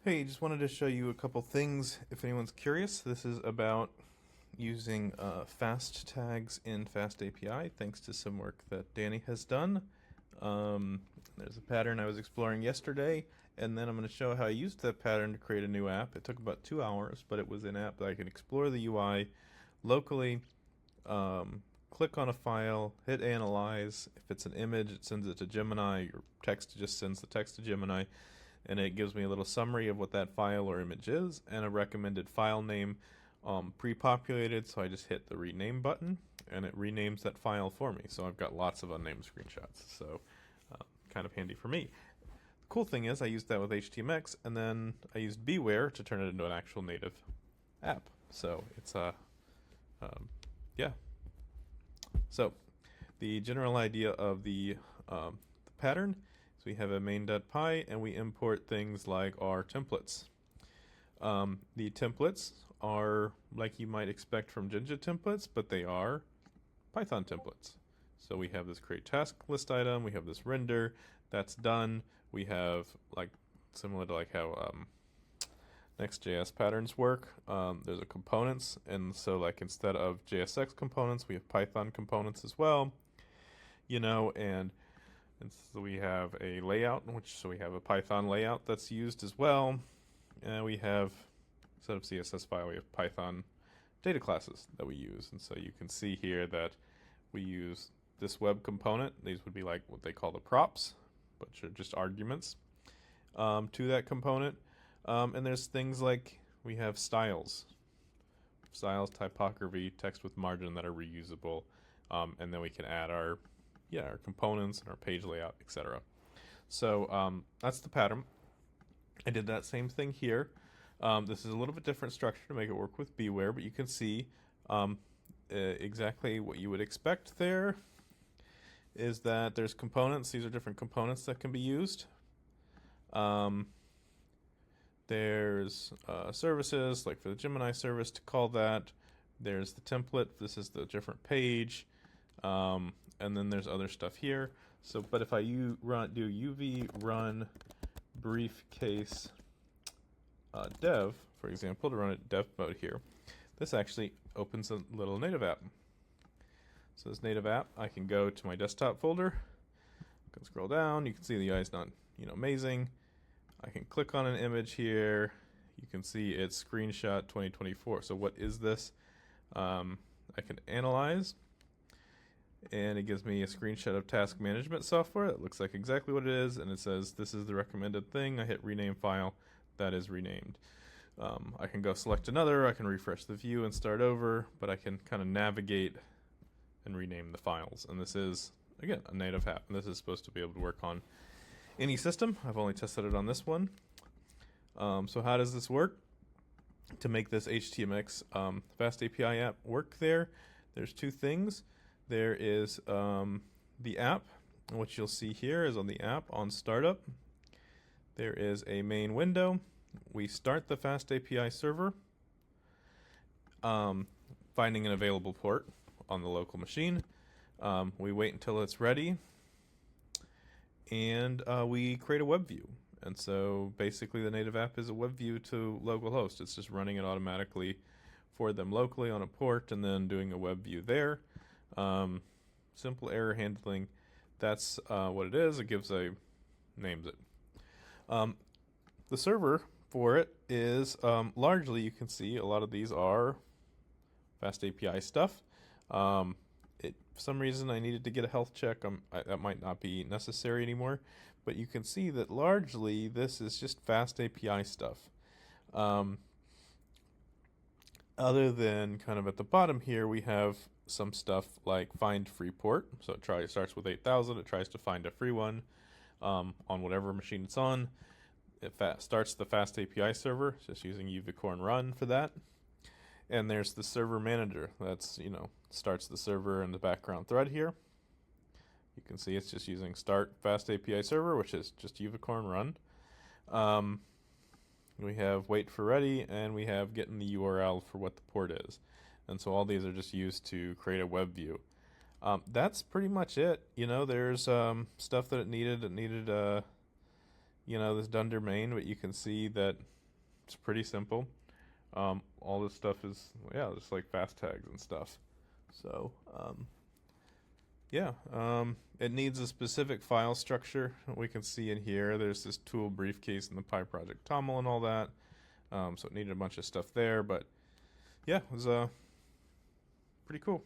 Hey, just wanted to show you a couple things if anyone's curious. This is about using FastTags in FastAPI, thanks to some work that Danny has done. There's a pattern I was exploring yesterday, and then I'm going to show how I used that pattern to create a new app. It took about 2 hours, but it was an app that I can explore the UI locally, click on a file, hit analyze. If it's an image, it sends it to Gemini. Or text, just sends the text to Gemini, and it gives me a little summary of what that file or image is and a recommended file name pre-populated. So I just hit the rename button and it renames that file for me. So I've got lots of unnamed screenshots. So kind of handy for me. The cool thing is I used that with HTMX, and then I used Beware to turn it into an actual native app. So it's yeah. So the general idea of the pattern is we have a main.py and we import things like our templates. The templates are like you might expect from Jinja templates, but they are Python templates. So we have this create task list item, we have this render, that's done. We have like similar to like how Next.js patterns work. There's a components, and so like instead of JSX components, we have Python components as well. And so we have a layout, so we have a Python layout that's used as well. And we have, instead of CSS file, we have Python data classes that we use. And so you can see here that we use this web component. These would be like what they call the props, which are just arguments to that component. And there's things like we have styles, typography, text with margin that are reusable. And then we can add our components and our page layout, etc. So that's the pattern. I did that same thing here. This is a little bit different structure to make it work with Beware, but you can see exactly what you would expect there is that there's components. These are different components that can be used. There's services, like for the Gemini service to call that. There's the template. This is the different page. And then there's other stuff here. So, but if I do uv run briefcase dev, for example, to run it dev mode here, this actually opens a little native app. So this native app, I can go to my desktop folder, I can scroll down, you can see the UI is not amazing. I can click on an image here, you can see it's screenshot 2024. So what is this? I can analyze, and it gives me a screenshot of task management software. It looks like exactly what it is, and it says this is the recommended thing. I hit rename file, that is renamed. I can go select another, I can refresh the view and start over, but I can kind of navigate and rename the files. And this is, again, a native app, and this is supposed to be able to work on any system. I've only tested it on this one. So how does this work? To make this HTMX FastAPI app work there's two things. There is the app, which you'll see here is on the app on startup. There is a main window. We start the FastAPI server, finding an available port on the local machine. We wait until it's ready, and we create a web view. And so basically the native app is a web view to localhost. It's just running it automatically for them locally on a port and then doing a web view there. Simple error handling. That's what it is. It names it. The server for it is largely, you can see a lot of these are FastAPI stuff. For some reason I needed to get a health check. That might not be necessary anymore, but you can see that largely this is just FastAPI stuff. Other than kind of at the bottom here, we have some stuff like find free port. So it starts with 8,000. It tries to find a free one on whatever machine it's on. It starts the FastAPI server, just using uvicorn run for that. And there's the server manager. That's, starts the server in the background thread here. You can see it's just using start FastAPI server, which is just uvicorn run. We have wait for ready, and we have getting the URL for what the port is. And so all these are just used to create a web view. That's pretty much it. There's stuff that it needed. It needed this Dunder main, but you can see that it's pretty simple. All this stuff is, yeah, just like fast tags and stuff. So, yeah, it needs a specific file structure. We can see in here, there's this tool briefcase and the Pi Project TOML and all that. So it needed a bunch of stuff there, but yeah, it was pretty cool.